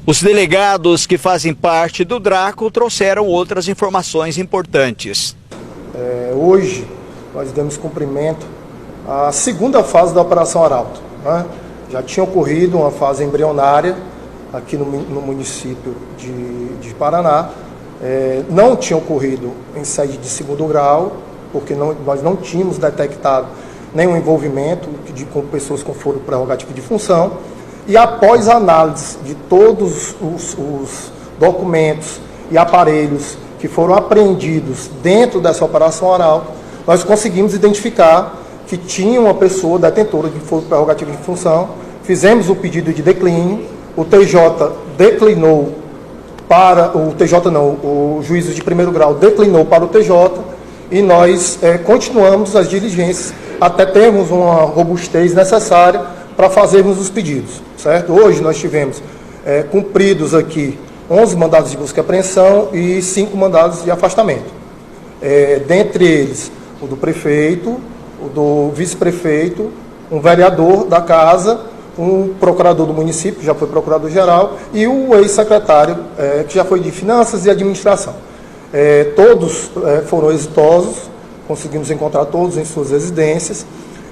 Os delegados que fazem parte do DRACO trouxeram outras informações importantes. Hoje nós demos cumprimento à segunda fase da Operação Arauto, né? Já tinha ocorrido uma fase embrionária aqui no município de Paraná. Não tinha ocorrido em sede de segundo grau, porque nós não tínhamos detectado nenhum envolvimento com pessoas com foro prerrogativo de função. E após a análise de todos os documentos e aparelhos que foram apreendidos dentro dessa Operação Arauto, nós conseguimos identificar que tinha uma pessoa detentora de foro prerrogativo de função. Fizemos o pedido de declínio, o TJ declinou para o TJ não, o juízo de primeiro grau declinou para o TJ e nós continuamos as diligências até termos uma robustez necessária para fazermos os pedidos, certo? Hoje nós tivemos cumpridos aqui 11 mandados de busca e apreensão e 5 mandados de afastamento. Dentre eles, o do prefeito, o do vice-prefeito, um vereador da casa, um procurador do município, que já foi procurador-geral, e o ex-secretário, que já foi de Finanças e Administração. Todos foram exitosos, conseguimos encontrar todos em suas residências,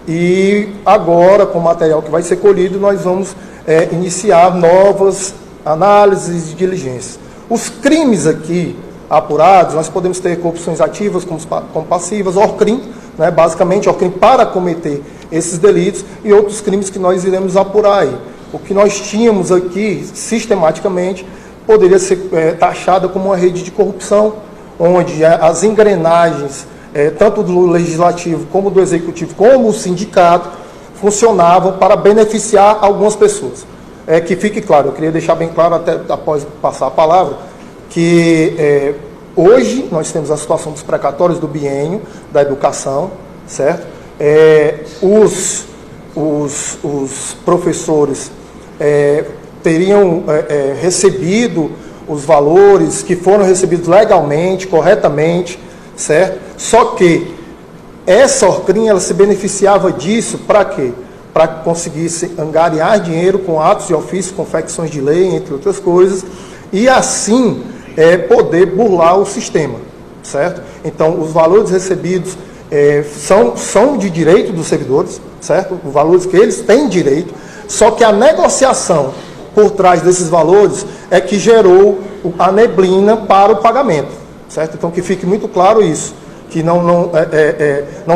e agora, com o material que vai ser colhido, nós vamos iniciar novas análises de diligências. Os crimes aqui apurados, nós podemos ter corrupções ativas como passivas, ORCRIM, né, basicamente ORCRIM para cometer esses delitos e outros crimes que nós iremos apurar aí. O que nós tínhamos aqui, sistematicamente, poderia ser taxado como uma rede de corrupção, onde as engrenagens, tanto do Legislativo como do Executivo, como o sindicato, funcionavam para beneficiar algumas pessoas. Que fique claro, eu queria deixar bem claro, até após passar a palavra, que hoje nós temos a situação dos precatórios do biênio da educação, certo? Os professores teriam recebido os valores que foram recebidos legalmente, corretamente, certo? Só que essa ORCRIM, ela se beneficiava disso para quê? Para que conseguisse angariar dinheiro com atos de ofício, confecções de lei, entre outras coisas, e assim poder burlar o sistema, certo? Então, os valores recebidos são de direito dos servidores, certo? Os valores que eles têm direito, só que a negociação por trás desses valores é que gerou a neblina para o pagamento, certo? Então, que fique muito claro isso, que não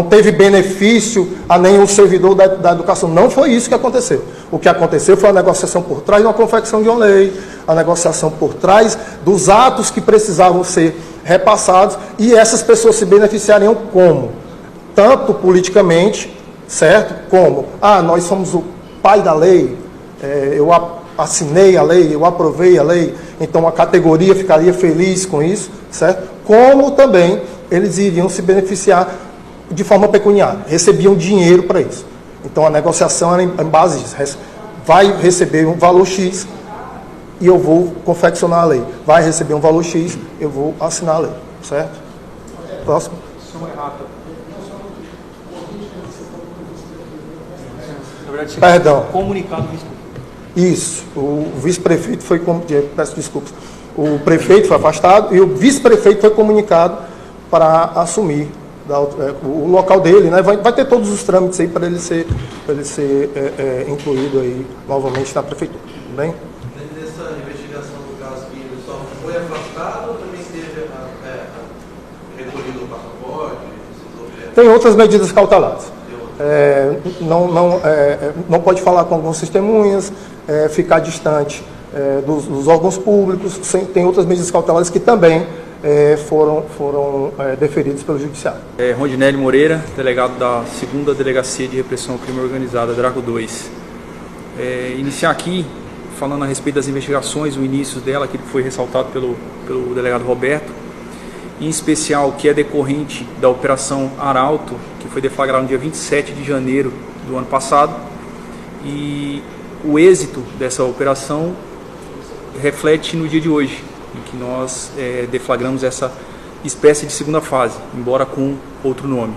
teve benefício a nenhum servidor da educação. Não foi isso que aconteceu. O que aconteceu foi a negociação por trás de uma confecção de uma lei, a negociação por trás dos atos que precisavam ser repassados, e essas pessoas se beneficiariam como? Tanto politicamente, certo? Como, nós somos o pai da lei, eu assinei a lei, eu aprovei a lei, então a categoria ficaria feliz com isso, certo? Como também eles iriam se beneficiar de forma pecuniária, recebiam dinheiro para isso. Então a negociação era em base disso. Vai receber um valor X e eu vou confeccionar a lei. Vai receber um valor X, eu vou assinar a lei, certo? Próximo. Perdão. Comunicado. Isso. O vice-prefeito foi... Peço desculpas. O prefeito foi afastado e o vice-prefeito foi comunicado para assumir o local dele, né? Vai ter todos os trâmites aí para ele ser incluído aí novamente na prefeitura. Tudo bem? Nessa investigação do caso que ele só foi afastado ou também teve recolhido o passaporte? Tem outras medidas cautelares. Não pode falar com algumas testemunhas, ficar distante dos órgãos públicos. Tem outras medidas cautelares que também foram deferidos pelo Judiciário. Rondinelli Moreira, delegado da 2ª Delegacia de Repressão ao Crime Organizado, DRACO 2. Iniciar aqui, falando a respeito das investigações, o início dela, aquilo que foi ressaltado pelo delegado Roberto, em especial que é decorrente da Operação Arauto, que foi deflagrada no dia 27 de janeiro do ano passado, e o êxito dessa operação reflete no dia de hoje, em que nós deflagramos essa espécie de segunda fase, embora com outro nome.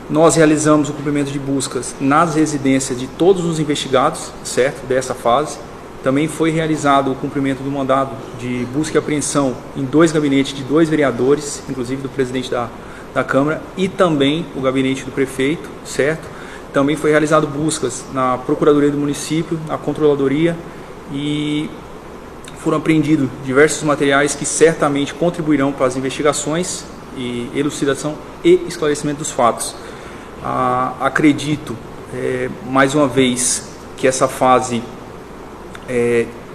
Nós realizamos o cumprimento de buscas nas residências de todos os investigados, certo, dessa fase, Também foi realizado o cumprimento do mandado de busca e apreensão em 2 gabinetes de 2 vereadores, inclusive do presidente da Câmara, e também o gabinete do prefeito, certo? Também foi realizado buscas na Procuradoria do Município, na Controladoria, e foram apreendidos diversos materiais que certamente contribuirão para as investigações e elucidação e esclarecimento dos fatos. Acredito, mais uma vez, que essa fase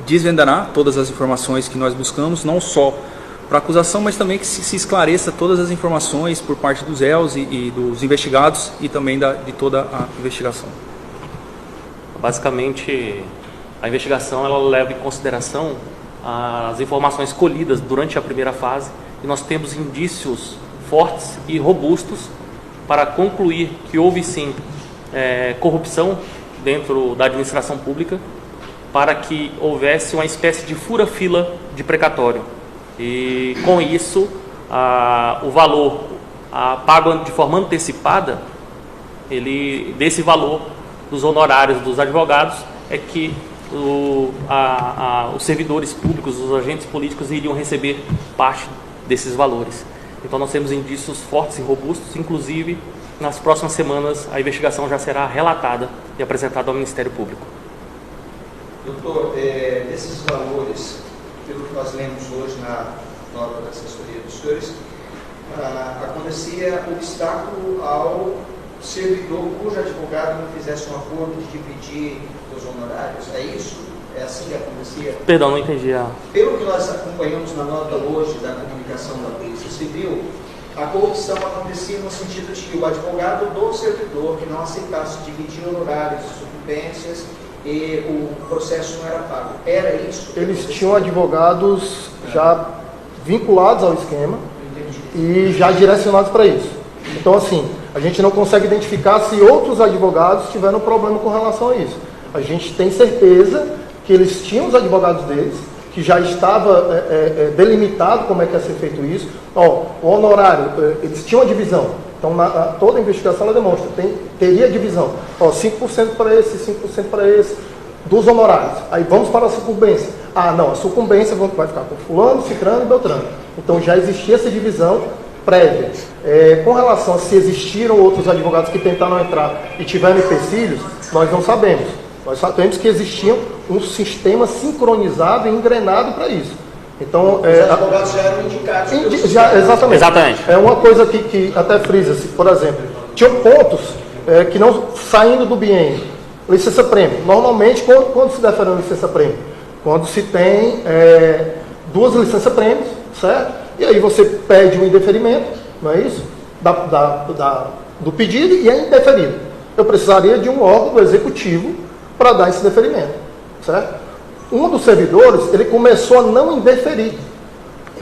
desvendará todas as informações que nós buscamos, não só para a acusação, mas também que se esclareça todas as informações por parte dos réus e dos investigados e também de toda a investigação. Basicamente, a investigação ela leva em consideração as informações colhidas durante a primeira fase e nós temos indícios fortes e robustos para concluir que houve sim corrupção dentro da administração pública, para que houvesse uma espécie de fura-fila de precatório. E com isso, o valor pago de forma antecipada, desse valor dos honorários dos advogados, é que os servidores públicos, os agentes políticos iriam receber parte desses valores. Então nós temos indícios fortes e robustos, inclusive nas próximas semanas a investigação já será relatada e apresentada ao Ministério Público. Doutor, desses valores, pelo que nós lemos hoje na nota da assessoria dos senhores, acontecia obstáculo ao servidor cujo advogado não fizesse um acordo de dividir os honorários. É isso? É assim que acontecia? Perdão, não entendi. Pelo que nós acompanhamos na nota hoje da comunicação da Polícia Civil, a corrupção acontecia no sentido de que o advogado do servidor que não aceitasse dividir honorários e sucumbências e o processo não era pago. Era isso? Eles tinham advogados já vinculados ao esquema e já direcionados para isso. Então, assim, a gente não consegue identificar se outros advogados tiveram problema com relação a isso. A gente tem certeza que eles tinham os advogados deles, que já estava delimitado como é que ia ser feito isso. O honorário, eles tinham a divisão. Então, toda a investigação ela demonstra, teria divisão. 5% para esse, 5% para esse, dos honorários. Aí vamos para a sucumbência. Não, a sucumbência vai ficar com fulano, cicrano e beltrano. Então, já existia essa divisão prévia. Com relação a se existiram outros advogados que tentaram entrar e tiveram empecilhos, nós não sabemos. Nós sabemos que existia um sistema sincronizado e engrenado para isso. Então, os advogados já eram indicados. Exatamente. É uma coisa que até frisa-se, por exemplo, tinham pontos que não saindo do biênio. Licença-prêmio. Normalmente, quando se defere uma licença-prêmio? Quando se tem 2 licença-prêmios, certo? E aí você pede um indeferimento, não é isso? Do pedido e é indeferido. Eu precisaria de um órgão do executivo para dar esse deferimento, certo? Um dos servidores, ele começou a não indeferir,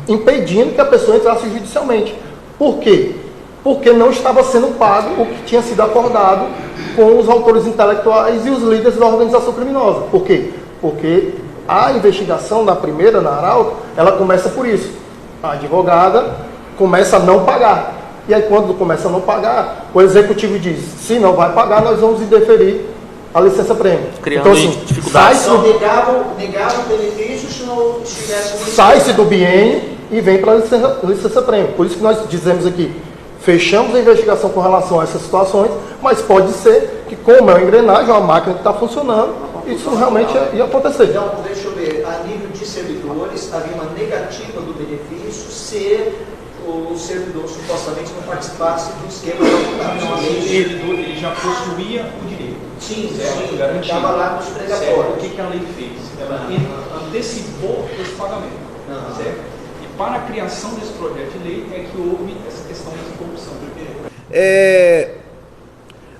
impedindo que a pessoa entrasse judicialmente. Por quê? Porque não estava sendo pago o que tinha sido acordado com os autores intelectuais e os líderes da organização criminosa. Por quê? Porque a investigação na primeira, na Arauto, ela começa por isso. A advogada começa a não pagar. E aí, quando começa a não pagar, o executivo diz, se não vai pagar, nós vamos indeferir a licença-prêmio. Criando então, assim, dificuldades. Negavam o benefício se não tivesse... Sai-se do biênio e vem para a licença-prêmio. Por isso que nós dizemos aqui, fechamos a investigação com relação a essas situações, mas pode ser que, como é uma engrenagem, uma máquina que está funcionando, isso realmente ia acontecer. Então, deixa eu ver, a nível de servidores, havia uma negativa do benefício se o servidor supostamente não participasse do esquema da Ele já possuía o direito. Sim, estava lá nos precatórios. O que a lei fez? Ela antecipou esse pagamento, certo? E para a criação desse projeto de lei é que houve essa questão de corrupção.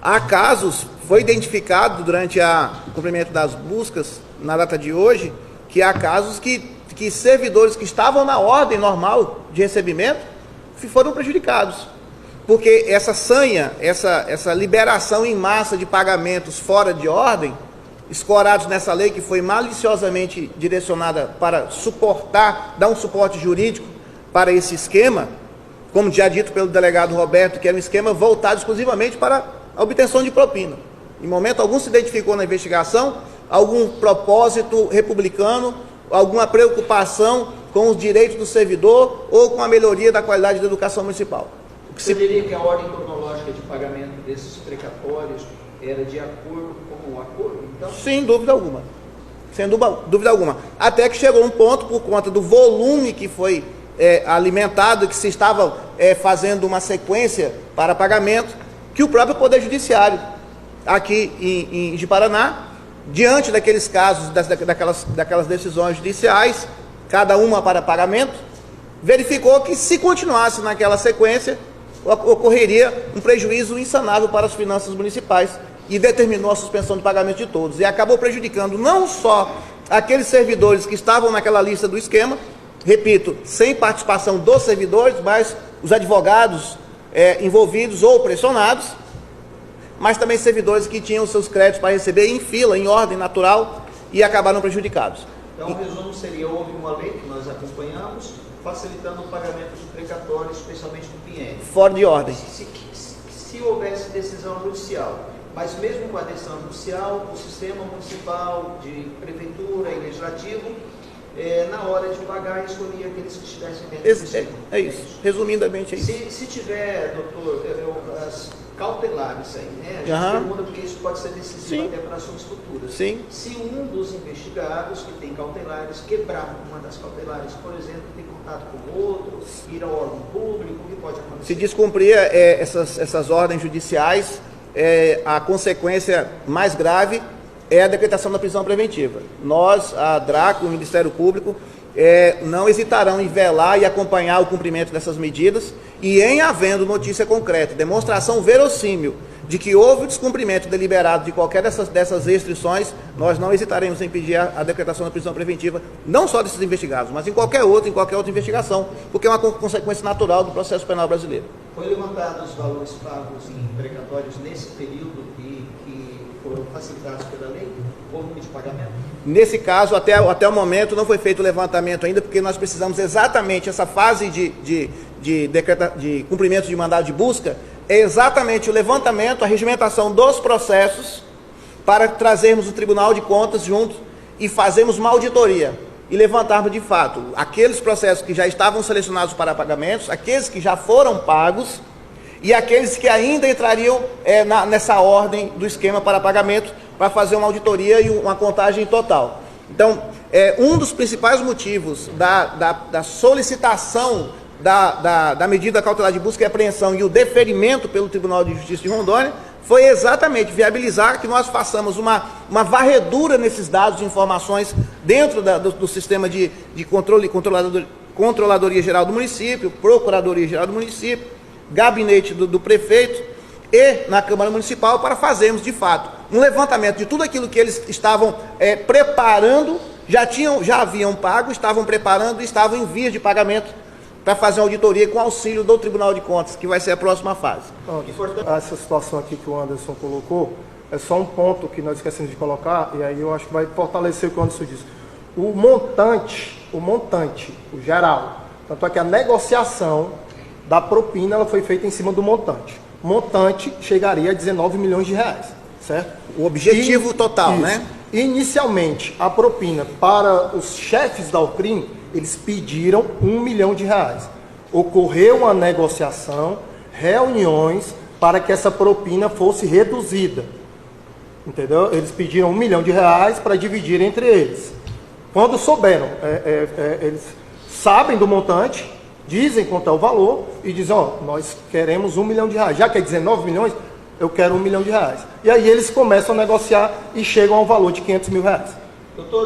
Há casos, foi identificado durante o cumprimento das buscas, na data de hoje, que há casos que servidores que estavam na ordem normal de recebimento foram prejudicados. Porque essa sanha, essa liberação em massa de pagamentos fora de ordem, escorados nessa lei que foi maliciosamente direcionada para dar um suporte jurídico para esse esquema, como já dito pelo delegado Roberto, que era um esquema voltado exclusivamente para a obtenção de propina. Em momento algum se identificou na investigação algum propósito republicano, alguma preocupação com os direitos do servidor ou com a melhoria da qualidade da educação municipal. Você diria que a ordem cronológica de pagamento desses precatórios era de acordo com o acordo, então? Sem dúvida alguma. Sem dúvida alguma. Até que chegou um ponto, por conta do volume que foi alimentado, que se estava fazendo uma sequência para pagamento, que o próprio Poder Judiciário, aqui em Ji-Paraná, diante daqueles casos, daquelas decisões judiciais, cada uma para pagamento, verificou que se continuasse naquela sequência, ocorreria um prejuízo insanável para as finanças municipais e determinou a suspensão do pagamento de todos. E acabou prejudicando não só aqueles servidores que estavam naquela lista do esquema, repito, sem participação dos servidores, mas os advogados envolvidos ou pressionados, mas também servidores que tinham seus créditos para receber em fila, em ordem natural, e acabaram prejudicados. Então, o resumo seria, houve uma lei que nós acompanhamos, facilitando o pagamento de precatórios, especialmente do PIN. Fora de ordem. Se houvesse decisão judicial, mas mesmo com a decisão judicial, o sistema municipal de prefeitura e legislativo, na hora de pagar, escolhia aqueles que estivessem dentro do sistema. É isso. Resumidamente é isso. Se tiver, doutor, as cautelares aí, né? A gente pergunta porque isso pode ser decisivo até para ações futuras. Sim. Se um dos investigados que tem cautelares quebrar uma das cautelares, por exemplo, tem contato com o outro, ir ao órgão público, o que pode acontecer? Se descumprir essas ordens judiciais, a consequência mais grave é a decretação da prisão preventiva. Nós, a DRACO, o Ministério Público, não hesitarão em velar e acompanhar o cumprimento dessas medidas e, em havendo notícia concreta, demonstração verossímil de que houve o descumprimento deliberado de qualquer dessas restrições, nós não hesitaremos em pedir a decretação da prisão preventiva, não só desses investigados, mas em qualquer outra investigação, porque é uma consequência natural do processo penal brasileiro. Foi levantado os valores pagos em precatórios nesse período que foram facilitados pela lei? Volume de pagamento? Nesse caso, até o momento, não foi feito o levantamento ainda, porque nós precisamos exatamente, essa fase de cumprimento de mandado de busca, é exatamente o levantamento, a regimentação dos processos, para trazermos o Tribunal de Contas junto e fazermos uma auditoria e levantarmos de fato aqueles processos que já estavam selecionados para pagamentos, aqueles que já foram pagos e aqueles que ainda entrariam nessa ordem do esquema para pagamento, para fazer uma auditoria e uma contagem total. Então, um dos principais motivos da solicitação da medida cautelar de busca e apreensão e o deferimento pelo Tribunal de Justiça de Rondônia foi exatamente viabilizar que nós façamos uma varredura nesses dados e informações dentro do sistema de controle e Controladoria Geral do Município, Procuradoria Geral do Município, Gabinete do Prefeito e na Câmara Municipal, para fazermos de fato um levantamento de tudo aquilo que eles estavam preparando, já haviam pago, estavam preparando e estavam em vias de pagamento, para fazer uma auditoria com auxílio do Tribunal de Contas, que vai ser a próxima fase. Essa situação aqui que o Anderson colocou, é só um ponto que nós esquecemos de colocar, e aí eu acho que vai fortalecer o que o Anderson disse. O montante, o geral, tanto é que a negociação da propina ela foi feita em cima do montante. O montante chegaria a 19 milhões de reais, certo? O objetivo total, isso. Né? Inicialmente, a propina para os chefes da Alcrim, eles pediram 1 milhão de reais. Ocorreu uma negociação, reuniões para que essa propina fosse reduzida. Entendeu? Eles pediram 1 milhão de reais para dividir entre eles. Quando souberam, eles sabem do montante, dizem quanto é o valor e dizem, nós queremos 1 milhão de reais. Já que é 19 milhões, eu quero 1 milhão de reais. E aí eles começam a negociar e chegam ao valor de 500 mil reais. Doutor,